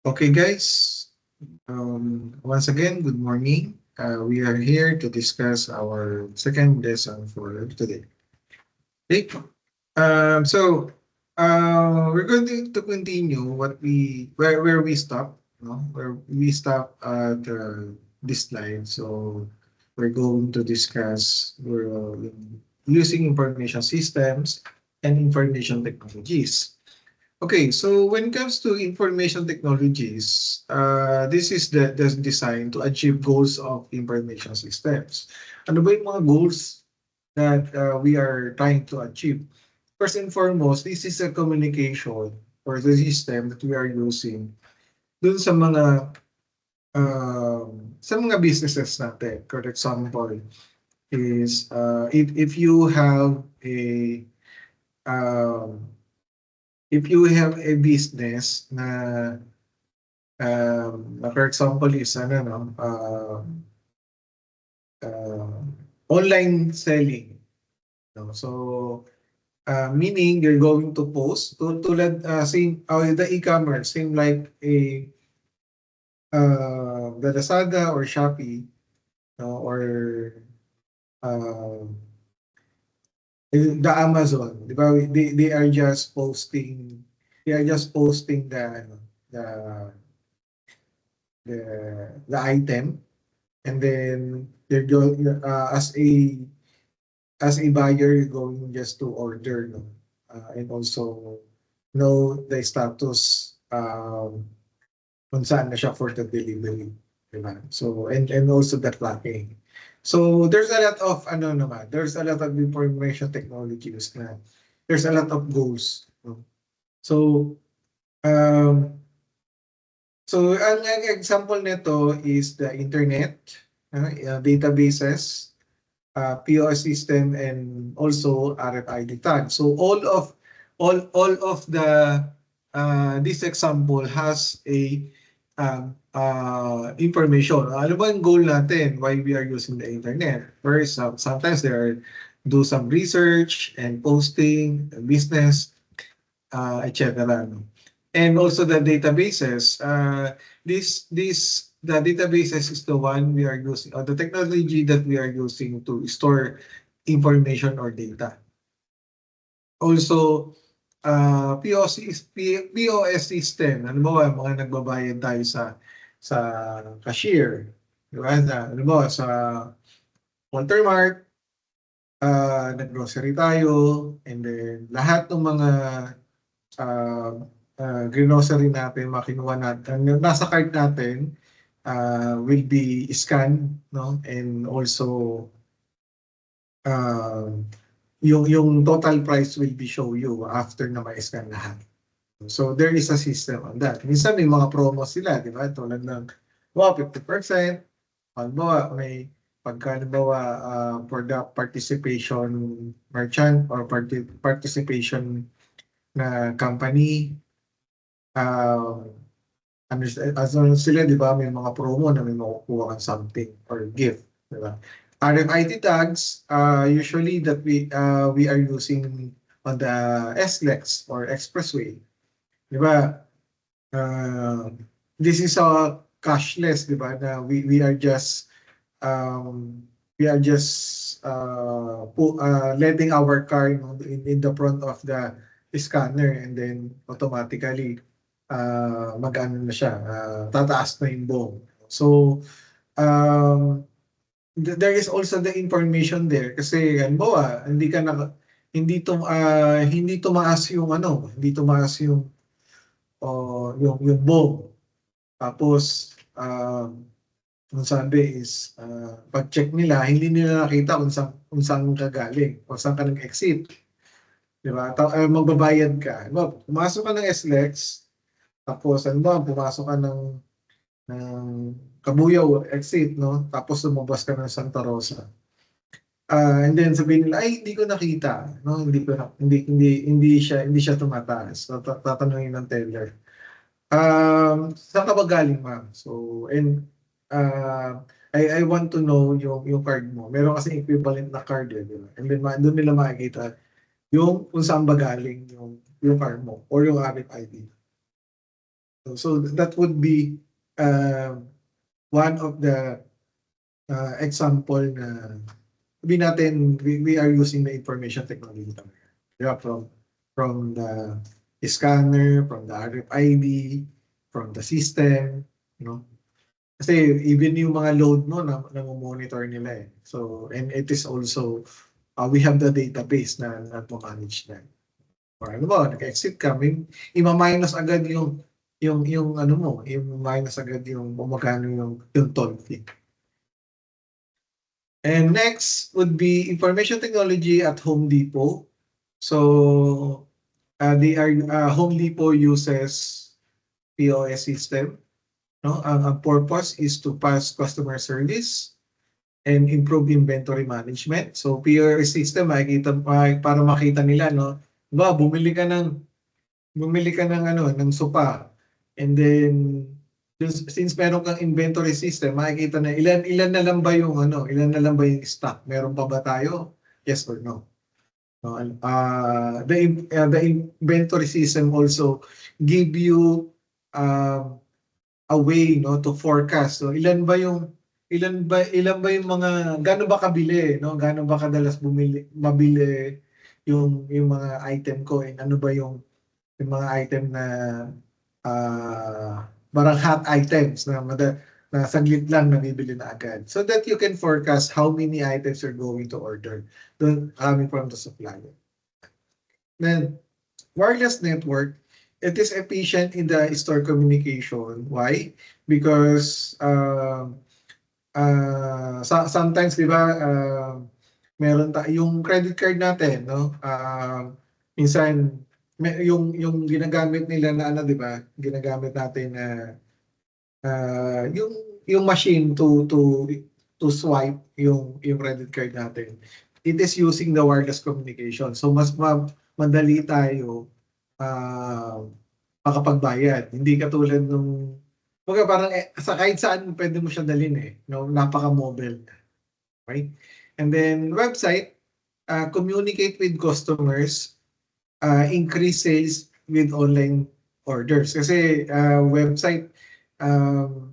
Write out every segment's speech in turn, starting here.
Okay, guys. Once again, good morning. We are here to discuss our second lesson for today. Okay. We're going to continue where we stop. No, where we stop at this slide. So we're going to discuss using information systems and information technologies. Okay, so when it comes to information technologies, this is the design to achieve goals of information systems. Ano ba yung mga goals that we are trying to achieve? First and foremost, this is a communication or the system that we are using dun sa mga businesses natin. For example, is if you have um, a business na for example is uh, online selling, no? So meaning you're going to post tulad same the e-commerce, same like the Lazada or Shopee, no? Or uh, the Amazon, di ba? They are just posting, the the the item, and then you're going as a buyer, you're going just to order, no? And also know the status kung saan na siya for the delivery, di ba? So and also the tracking. So there's a lot of there's a lot of information technologies na there's a lot of goals, no? So um ang example nito is the internet, databases, POS system, and also RFID tag. So all of the this example has a information. Ano ba yung goal natin? Why we are using the internet? First, sometimes do some research and posting, business, etc. No? And also the databases. The databases is the one we are using, or the technology that we are using to store information or data. Also, POS system. Ano ba, mga nagbabayad tayo sa cashier. Di ba? Ano ba, sa Walter Mart, nag-grocery tayo, and then lahat ng mga uh, grocery natin, makinuha natin, nasa cart natin, will be scanned, no? And also, uh, yung total price will be show you after na ma-scan lahat. So there is a system on that. Minsan may mga promo sila, di ba? Tulad ng 50%, halimbawa for the participation merchant or participation na company, uh, sila, di ba, may mga promo na may makukuha kang something or gift, di ba? RFID tags, usually that we are using on the SLEX or expressway, di ba? This is a cashless, di ba, na we are just um, letting our car, you know, in the front of the scanner, and then automatically mag-ano na siya, tataas na yung buong. So um, there is also the information there kasi halimbawa hindi tumaas yung yung buong. Tapos ang sabi is pag-check nila, hindi nila nakita kung saan kagaling o saan ka nag-exit. Di ba? Magbabayad ka. Diba? Pumasok ka ng SLEX, tapos pumasok ka ng Kabuyaw exit, no? Tapos lumabas ka ng Santa Rosa. And then sabihin nila, ay, hindi ko nakita, no? Hindi siya tumataas. Tatanungin ng teller. Saan ka ba galing, ma'am? So, and I want to know yung card mo. Meron kasi equivalent na card, di ba? And then doon nila makikita kung saan ba galing yung card mo or yung RFID. So that would be one of the example na sabihin natin we are using the information technology talaga. Yeah, from the scanner, from the RFID, from the system, you know. Kasi even yung mga load mo na monitor nila eh. So, and it is also, we have the database na manage na. Or ano ba, nag-exit ka, ima-minus agad yung ano mo, yung minus agad yung magkano yung toll fee. And next would be information technology at Home Depot. So, Home Depot uses POS system. No? Ang purpose is to pass customer service and improve inventory management. So, POS system, para makita nila, no? Ba, bumili ka ng ng sopa. And then, since meron kang inventory system, makikita na ilan na lang ba yung stock? Meron pa ba tayo? Yes or no? The inventory system also give you a way to forecast. So ilan ba yung mga gaano ba kabili, no? Gaano ba kadalas mabili yung mga item ko, and ano ba yung mga item na parang hot items na saglit lang nabibili na agad. So that you can forecast how many items you're going to order coming from the supplier. Then, wireless network, it is efficient in the store communication. Why? Because sometimes, di ba, meron yung credit card natin, no? Minsan, yung ginagamit nila na ano, di ba? Ginagamit natin na yung machine to swipe yung credit card natin. It is using the wireless communication. So mas madali tayo makapagbayad. Hindi katulad nung parang kahit saan pwede mo siya dalhin eh. No? Napaka-mobile. Right? And then website, communicate with customers, increase sales with online orders. Kasi website,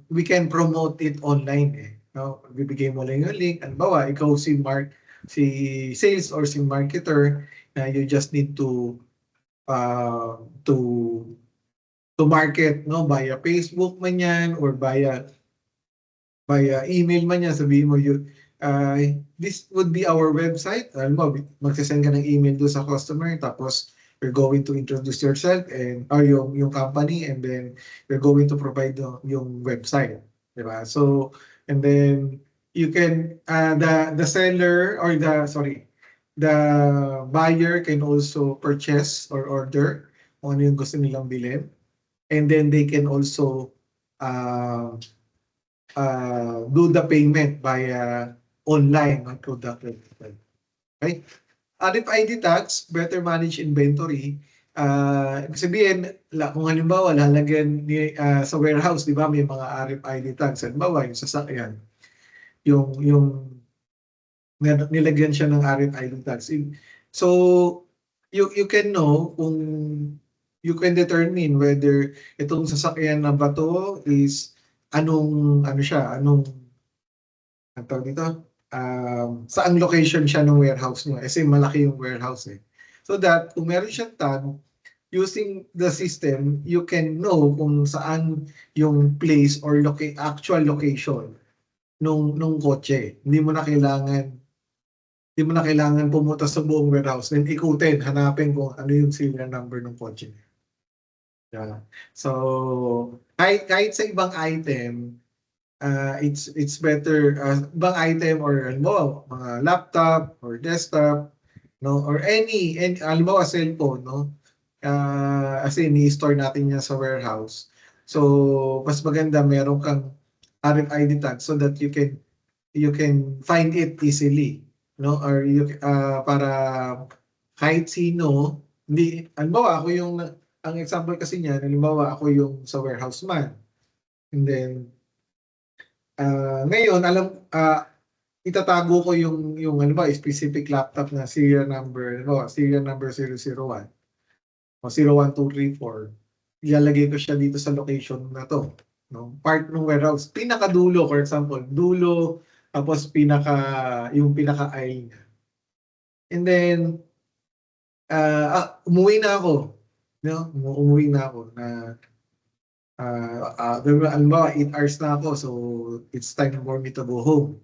we can promote it online eh. No? Bibigay mo lang yung link. Halimbawa, ikaw si sales or si marketer, you just need to market, no, via Facebook man yan or via email man yan. Sabihin mo this would be our website. Alam mo, magsasend ka ng email doon sa customer, tapos you're going to introduce yourself or yung company, and then you're going to provide yung website, diba? So, and then you can the seller or the buyer can also purchase or order kung ano yung gusto nilang bilhin, and then they can also do the payment via online through the credit card. Okay? RFID tags, better manage inventory. Ibig sabihin, kung halimbawa lalagyan sa warehouse, di ba, may mga RFID tags. Halimbawa, yung sasakyan, yung nilagyan siya ng RFID tags. So, you can know kung you can determine whether itong sasakyan na ba to is anong tawag dito? Saang location siya ng warehouse niyo. Kasi malaki yung warehouse eh. So that kung meron siyang tag, using the system, you can know kung saan yung place or actual location nung kotse. Hindi mo na kailangan pumunta sa buong warehouse, then ikutin, hanapin kung ano yung serial number ng kotse. Yeah. So, kahit sa ibang item, it's better ibang item or mga laptop or desktop, no, or any halimbawa cellphone, no, kasi ni-store natin yan sa warehouse. So mas maganda meron kang RFID tag so that you can find it easily, no, or para kahit sino, hindi, halimbawa ako ang example kasi niyan, halimbawa ako yung sa warehouse man, and then ngayon, itatago ko yung ano ba, specific laptop na serial number 001 o 01234. ilalagay ko siya dito sa location na to, no? Part ng warehouse, pinakadulo, for example, dulo, tapos yung pinaka-aisle niya. And then, umuwi na ako, no? Umuwi na ako na halimbawa 8 hours na ako, so it's time for me to go home.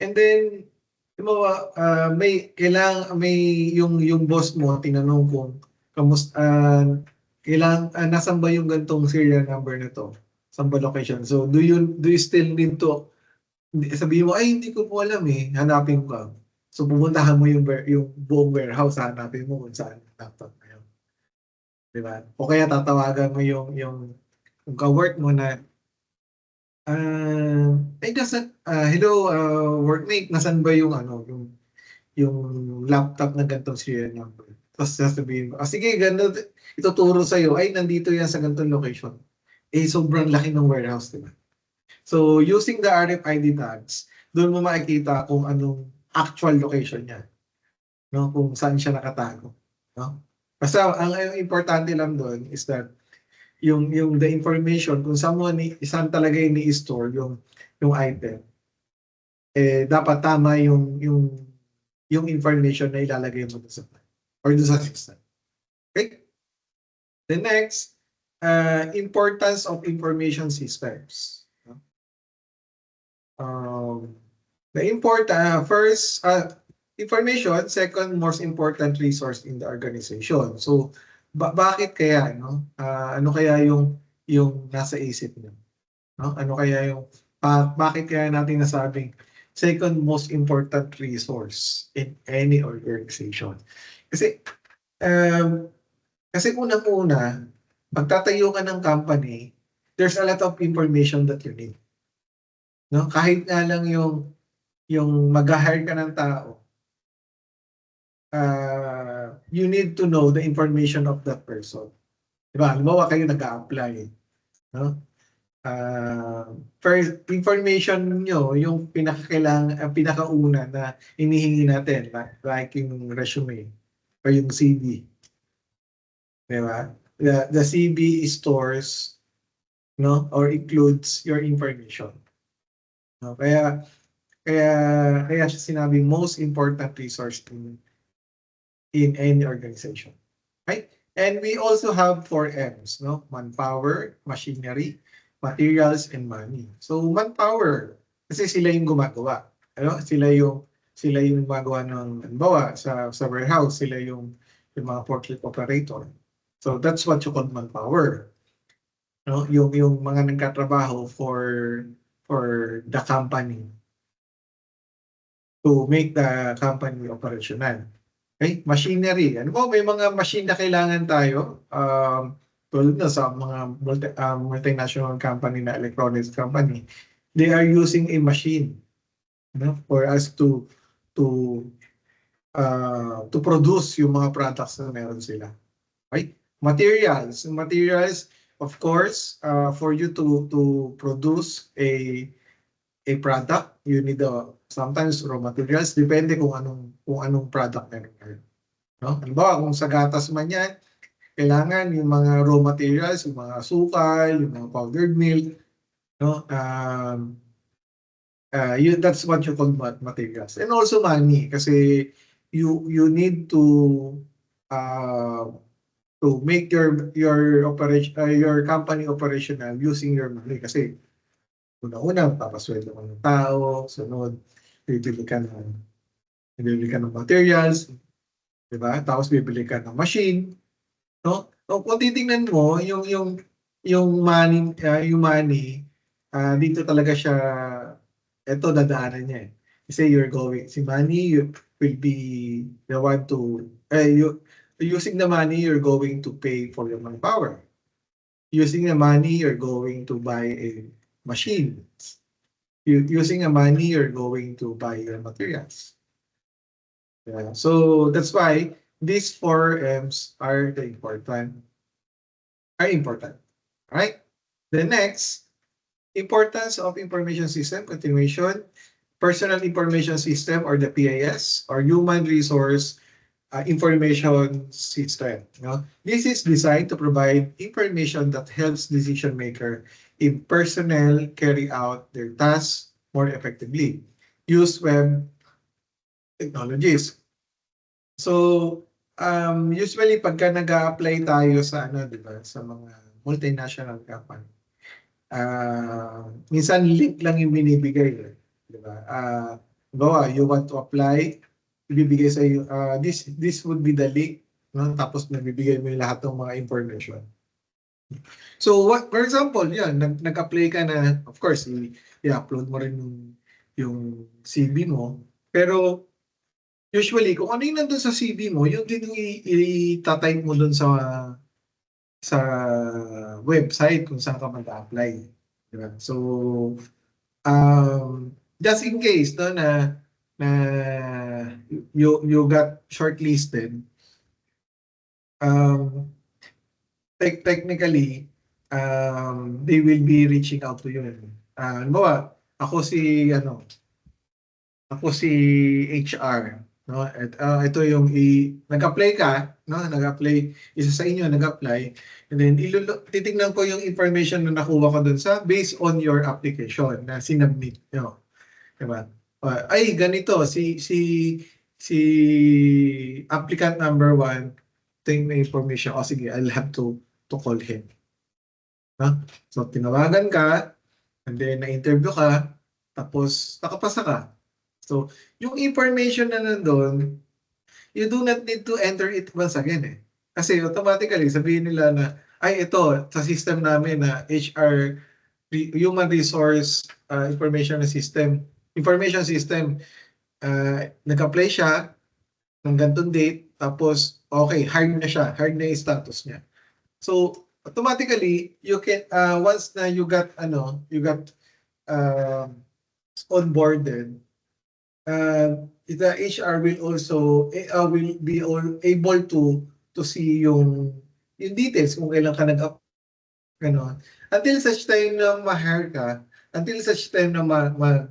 And then, may yung boss mo tinanong kung kamusta, nasan ba yung gantong serial number nito? Saan ba location? So do you still need to, sabihin mo, ay hindi ko po alam eh, hanapin ko. So pupuntahan mo yung buong warehouse, hanapin mo kung saan yung laptop na yun. Diba? O kaya tatawagan mo yung ka-work mo na, hello, workmate, nasan ba yung laptop na ganitong serial number? Tapos sasabihin mo, sige, ganito, ituturo sa'yo, ay, nandito yan sa ganitong location. Eh, sobrang laki ng warehouse, diba? So, using the RFID tags, doon mo makikita kung anong actual location niya. No? Kung saan siya nakatago. No? Basta, ang importante lang doon is that yung the information, kung saan talaga ini-store yung item, dapat tama yung information na ilalagay mo doon sa or doon sa system. Okay? The next, importance of information systems. First, information, second most important resource in the organization. So, bakit kaya, no? Ano kaya yung nasa isip niyo? No? Ano kaya bakit kaya natin nasabing second most important resource in any organization? Kasi unang-una, magtatayo ka ng company, there's a lot of information that you need. No? Kahit nga lang yung mag-hire ka ng tao, you need to know the information of that person. Diba? Halimbawa kayo nag-a-apply. No? First, information nyo, yung pinakauna na inihingi natin, like yung resume or yung CV. Diba? The CV stores, no, or includes your information. No? Kaya siya sinabi most important resource in any organization. Right? And we also have 4 M's, no? Manpower, machinery, materials, and money. So manpower, kasi sila yung gumagawa. Ano? Sila yung gumagawa ng, halimbawa, sa warehouse, sila yung mga forklift operator. So that's what you call manpower. No? Yung mga nagkatrabaho for the company to make the company operational. Okay? Machinery. Ano po, may mga machine na kailangan tayo. Tulad na sa mga multinational company na electronics company, they are using a machine, no, for us to produce yung mga products na meron sila. Right? Materials, of course, for you to produce a product, you need sometimes raw materials, depende kung anong product meron. No? Halimbawa, kung sa gatas man yan, kailangan yung mga raw materials, yung mga sukal, yung mga powdered milk, no? That's what you call materials. And also money, kasi you need to make your operation, your company operational using your money, kasi una-una, papasweldo ka ng tao, sunod, bibili ka ng materials, di ba? Tapos bibili ka ng machine, no? So, kung titingnan mo, yung money, dito talaga siya, ito dadaanan niya eh. Kasi si money, you will be the one to, using the money, you're going to pay for your manpower. Using the money, you're going to buy a machine. Using the money, you're going to buy your materials. Yeah. So that's why these 4 M's are important. Right? The next, importance of information system, continuation, personal information system or the PIS or human resource information system. This is designed to provide information that helps decision maker in personnel carry out their tasks more effectively. Use web technologies. So, usually pagka nag-a-apply tayo sa di ba, sa mga multinational company, minsan link lang yung binibigay, di ba? Bawa, you want to apply, ibibigay sa iyo, this would be the link, no? Tapos nabibigay mo yung lahat ng mga information. So, for example, yan, nag-apply ka na, of course, i-upload mo rin yung CV mo, pero usually, kung ano yung nandun sa CV mo, yun din yung i-type mo dun sa website kung saan ka mag-apply. Diba? So, just in case na you got shortlisted, technically, they will be reaching out to you. Halimbawa, ako si HR, no? Ito yung nag-apply ka, no? Nag-apply, isa sa inyo nag-apply, and then titingnan ko yung information na nakuha ko dun sa based on your application na sinubmit nyo. Diba? Ay, ganito, si applicant number 1, tingin na information, sige, I'll have to call him. No? So, tinawagan ka, and then na-interview ka, tapos nakapasa ka. So, yung information na nandun, you do not need to enter it once again. Kasi automatically, sabihin nila na, ay ito, sa system namin na HR, Human Resource Information System, nag-apply siya ng ganitong date, tapos okay, hired na siya, hired na yung status niya. So, automatically, you can, once na you got onboarded, the HR will also will be able to see yung details kung kailan ka until such time na ma-hire ka, until such time na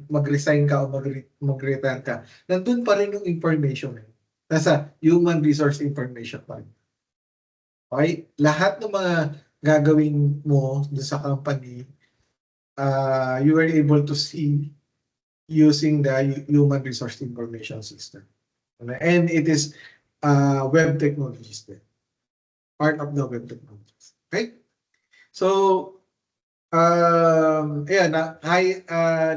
mag-resign ka o mag-retire ka, nandun pa rin yung information. Nasa human resource information pa rin. Okay? Lahat ng mga gagawin mo sa company, you were able to see using the human resource information system. And it is web technologies din. Part of the web technologies. Okay? So,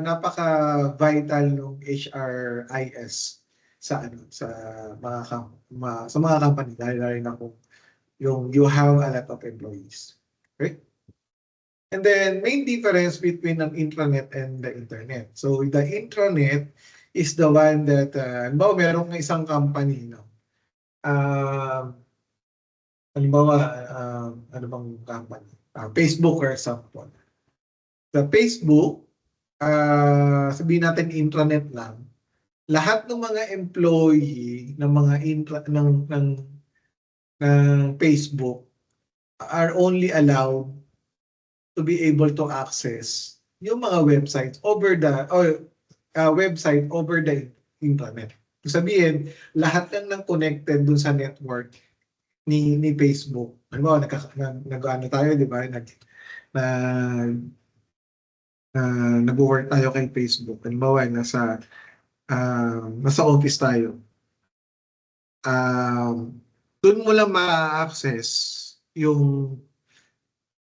napaka-vital ng HRIS sa mga company, dahil na kung you have a lot of employees. Okay? And then, main difference between an intranet and the internet. So, the intranet is the one that, merong isang company, halimbawa, ano bang company? Facebook, for example. The Facebook, sabihin natin intranet lang, lahat ng mga employee ng mga ng Facebook are only allowed to be able to access yung mga websites over the website over the internet. Sabihin, lahat ng connected dun sa network ni Facebook. Ano ba, nag-ano tayo, di ba? Nag-work tayo kay Facebook. Halimbawa, nasa office tayo. Doon mo lang ma-access yung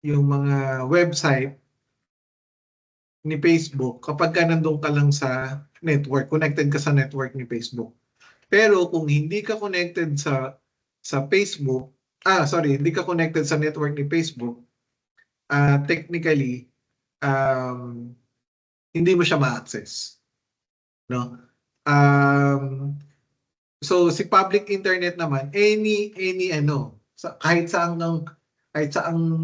mga website ni Facebook kapag nandun ka lang sa network, connected ka sa network ni Facebook. Pero kung hindi ka connected sa Facebook, hindi ka connected sa network ni Facebook, technically, hindi mo siya ma-access. No? So, si public internet naman, kahit saang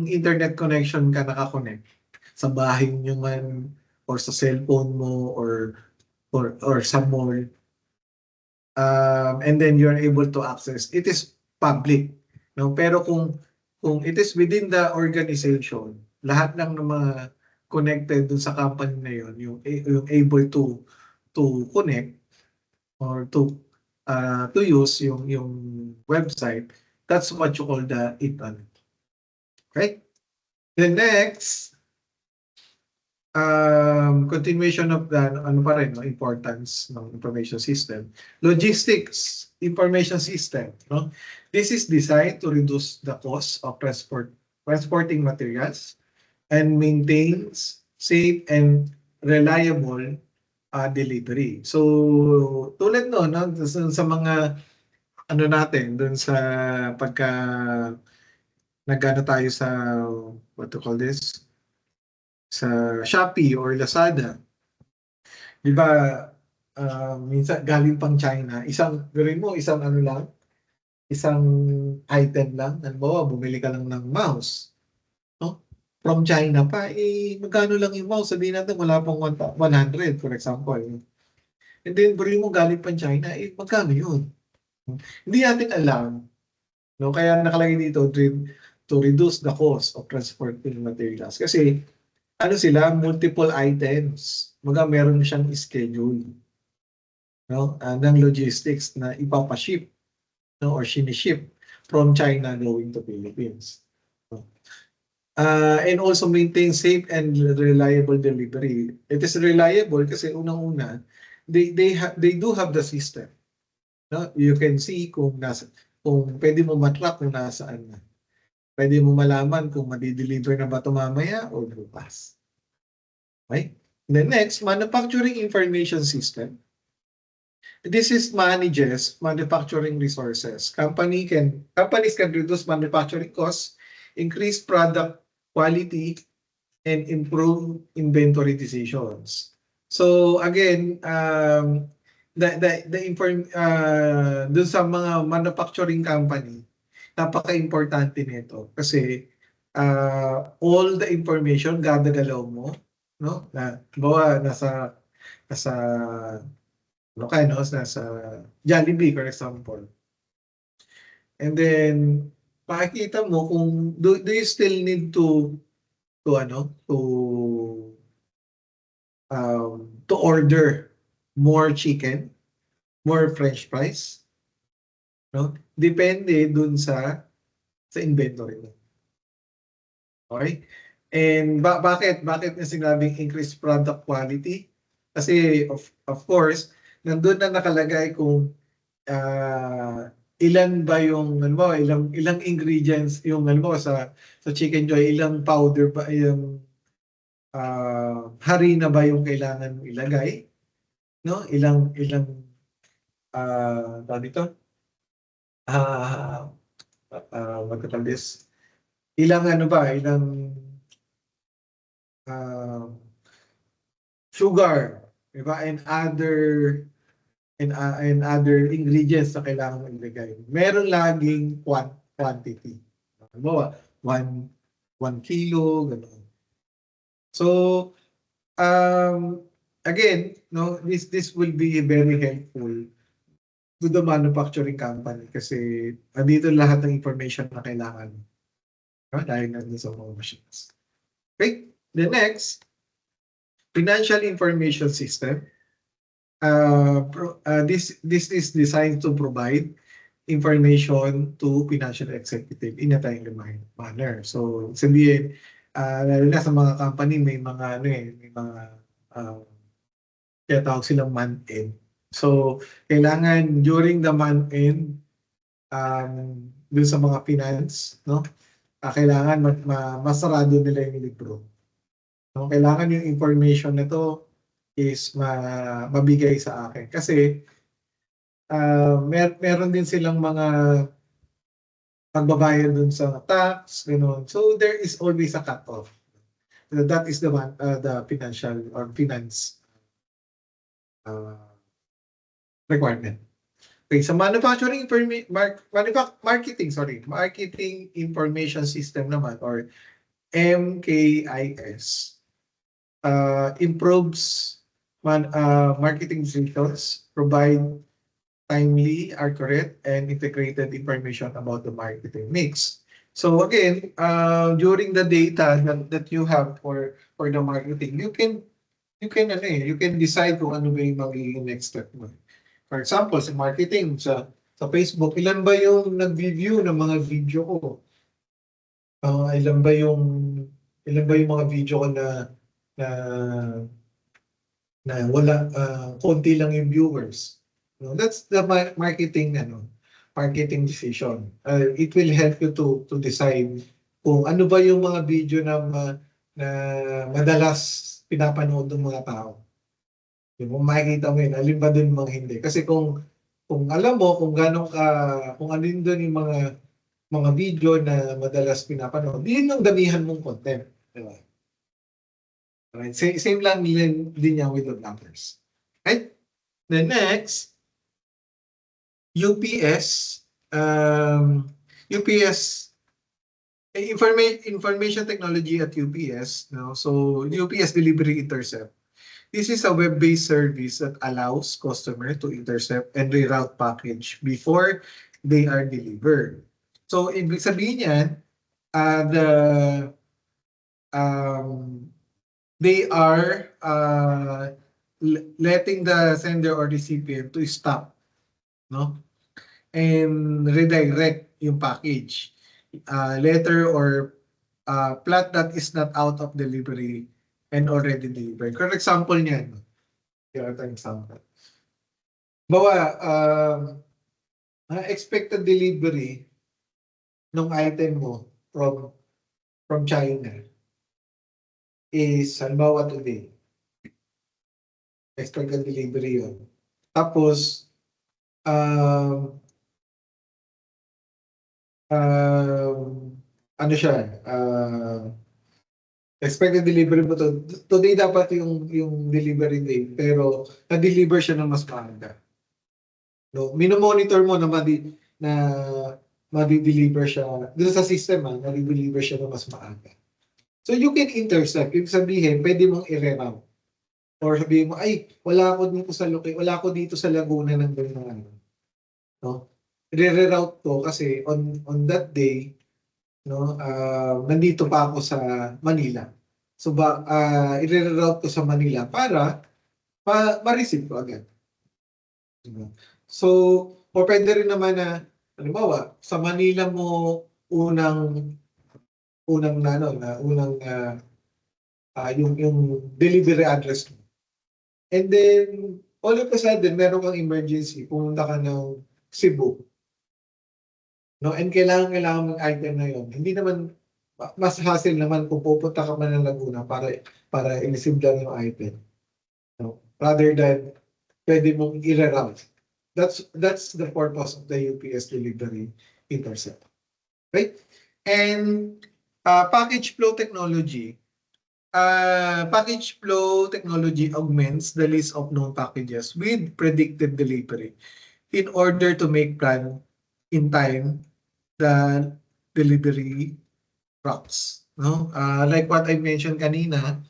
internet connection ka nakakonect, sa bahay nyo man, or sa cellphone mo, or sa mall, and then you're able to access, it is public. No? Pero kung it is within the organization, lahat ng mga connected dun sa company na yun, yung able to connect or to to use yung website, that's what you call the intranet. Okay? The next, continuation of the ano pa rin, no, importance ng information system. Logistics information system, no? This is designed to reduce the cost of transporting materials and maintains safe and reliable delivery. So tulad no, sa mga ano natin doon sa pagka nagano tayo sa what to call this, sa Shopee or Lazada. 'Di ba minsan galing pang China, gawin mo isang ano lang, isang item lang. Halimbawa, bumili ka lang ng mouse, no? From China pa, magkano lang yung mouse? Sabihin natin wala pang 100 for example. And then, buri mo galing pang China, magkano yun? Hindi natin alam. No? Kaya nakalagay dito to reduce the cost of transporting materials. Kasi, ano sila, multiple items. Meron siyang schedule. No? Ng logistics na ipapaship, no? Or siniship from China going to Philippines. And also maintain safe and reliable delivery. It is reliable kasi unang-una, they do have the system. No? You can see kung pwede mo matrack kung nasaan na. Pwede mo malaman kung madi-deliver na ba ito mamaya o bukas. Okay? The next, manufacturing information system. This manages manufacturing resources. Companies can reduce manufacturing costs, increase product quality, and improve inventory decisions. So again, dun sa mga manufacturing company, napaka-importante nito kasi all the information gadagalaw mo, no? Bawa nasa Jollibee for example. And then makikita mo kung do you still need to order more chicken, more french fries, no? Depende dun sa inventory mo. Okay? And bakit na sinabing increased product quality? Kasi of course, nandun na nakalagay kung ilan ba yung ilang ingredients yung sa Chicken Joy, ilang powder ba yung harina ba yung kailangan mo ilagay, no? Ilang dito what to call this, ilang sugar, diba? And other ingredients na kailangan mo ilagay. Meron laging quantity. Halimbawa, 1 kilo, gano'n. So, again, no, this will be very helpful to the manufacturing company kasi andito lahat ng information na kailangan. Dahil nandun sa mga machines. Okay, the next, financial information system. This is designed to provide information to financial executive in a timely manner. So, sabihin, lalo na sa mga company, may mga kaya tawag silang month-end. So, kailangan during the month-end, dun sa mga finance, no? Kailangan masarado nila yung libro. No? Kailangan yung information na to is mabigay sa akin. Kasi meron din silang mga pagbabayad dun sa tax, gano'n. So there is always a cut-off. That is the financial or finance requirement. Okay, so marketing information system naman or MKIS improves marketing results, provide timely, accurate, and integrated information about the marketing mix. So again, during the data that you have for the marketing, you can decide kung ano ba yung magiging next step mo. For example, sa marketing, sa Facebook, ilan ba yung nag-view ng mga video ko? Ilan ba yung mga video ko na wala, konti lang yung viewers. No, that's the marketing decision. It will help you to decide kung ano ba yung mga video na madalas pinapanood ng mga tao. Kung makikita mo yun, alin ba dun mga hindi. Kasi kung alam mo kung kung ano yun dun yung mga video na madalas pinapanood, yun ang damihan mong content. Diba? Right? Same lang din yan with the bloggers. Right? The next, UPS. UPS, information technology at UPS. No? So, UPS Delivery Intercept. This is a web-based service that allows customer to intercept and reroute package before they are delivered. So, ibig sabihin yan, they are letting the sender or recipient to stop, no, and redirect yung package, letter or plot that is not out of delivery and already delivered. For example niyan, here are example. Bawa, expected delivery ng item mo from China is halimbawa today. Expected delivery yun. Tapos, ano siya, expected delivery mo today dapat yung delivery day, pero na-deliver siya ng mas maaga. No, mino-monitor mo na madi-deliver siya doon sa system, madi-deliver siya ng mas maaga. So you can intercept, yung sabihin, pwede mong i-reroute. Or sabihin mo, ay, wala ako dito sa Laguna ng ganyan. No? I-reroute to kasi on that day, no, nandito pa ako sa Manila. So i-reroute ko sa Manila para ma-receive ko agad. So, o pwede rin naman na, halimbawa, sa Manila mo yung delivery address mo. And then, all of a sudden, meron kang emergency, pumunta ka ng Cebu. No, and kailangan mong item na yun. Hindi naman, mas hassle naman kung pupunta ka man ng Laguna para i-receive lang yung item. No? Rather than, pwede mong i-reroute. That's the purpose of the UPS Delivery Intercept. Right? And package flow technology. Package flow technology augments the list of known packages with predicted delivery in order to make plan in time the delivery routes. No? Like what I mentioned kanina,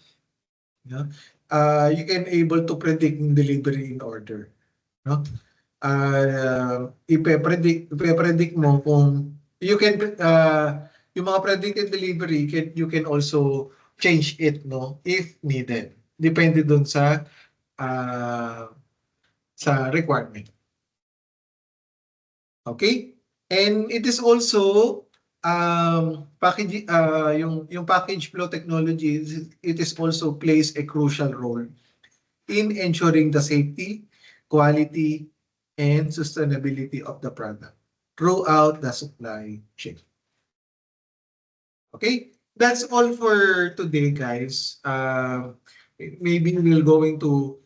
you can able to predict delivery in order. No? Ipe-predict mo kung you can yung mga predicted delivery you can also change it, no, if needed. Depende dun sa requirement. Okay? And it is also package yung package flow technology, it is also plays a crucial role in ensuring the safety, quality, and sustainability of the product throughout the supply chain. Okay? That's all for today, guys. Maybe we're going to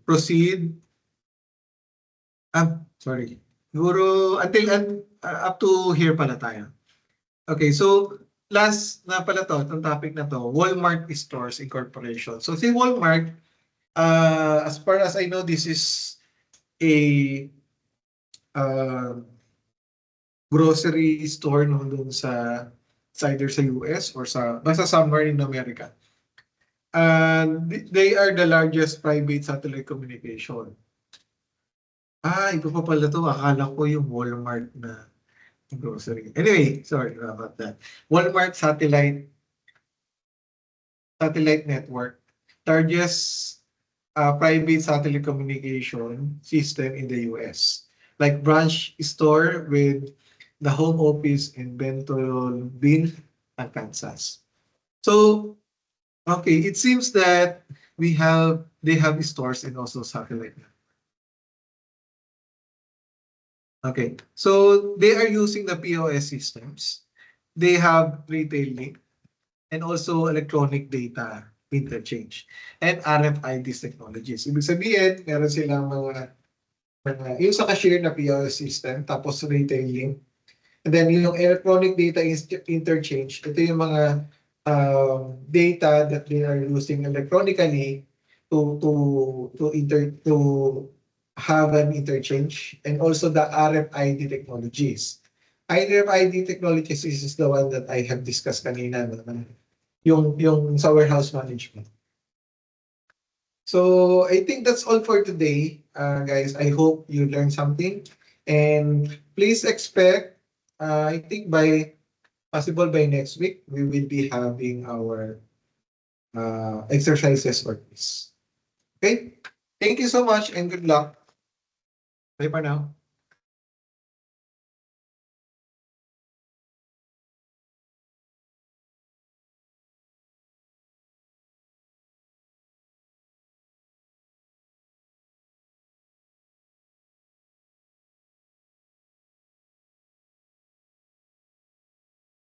proceed. Sorry. Siguro until up to here pala tayo. Okay, so last na pala itong topic na to, Walmart Stores Incorporation. So si Walmart, as far as I know, this is a grocery store doon sa either sa US or basta somewhere in America. And they are the largest private satellite communication. Iba pa pala to. Akala ko yung Walmart na grocery. Anyway, sorry about that. Walmart satellite network. Largest private satellite communication system in the US, like branch store with the home office in Bentonville, Arkansas. So, okay, it seems that they have stores and also satellite. Okay, so they are using the POS systems. They have retail link and also electronic data interchange and RFID technologies. Ibig sabihin, meron silang yung sa cashier na POS system, tapos retailing. And then yung electronic data interchange, ito yung mga data that they are using electronically to have an interchange, and also the RFID technologies. RFID technologies is the one that I have discussed kanina, yung sa warehouse management. So I think that's all for today, guys. I hope you learned something, and please expect, I think possible by next week, we will be having our exercises for this. Okay? Thank you so much and good luck. Bye for now.